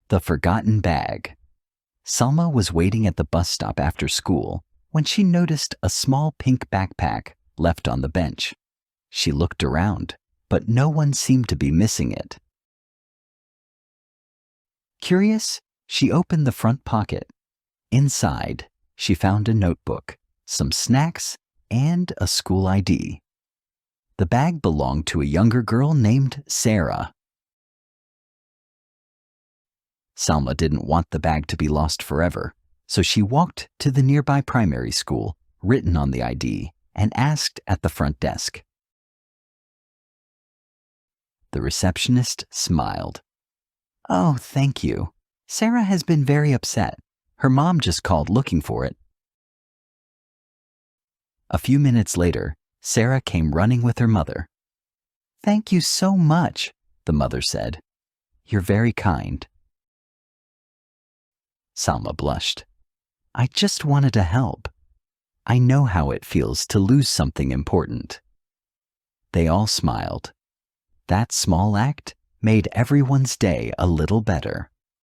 The Forgotten Bag. Salma was waiting at the bus stop after school when she noticed a small pink backpack left on the bench. She looked around, but no one seemed to be missing it. Curious, she opened the front pocket. Inside, she found a notebook, some snacks, and a school ID. The bag belonged to a younger girl named Sarah. Salma didn't want the bag to be lost forever, so she walked to the nearby primary school, written on the ID, and asked at the front desk. The receptionist smiled. "Oh, thank you. Sarah has been very upset. Her mom just called looking for it." A few minutes later, Sarah came running with her mother. "Thank you so much," the mother said. "You're very kind." Salma blushed. "I just wanted to help. I know how it feels to lose something important." They all smiled. That small act made everyone's day a little better.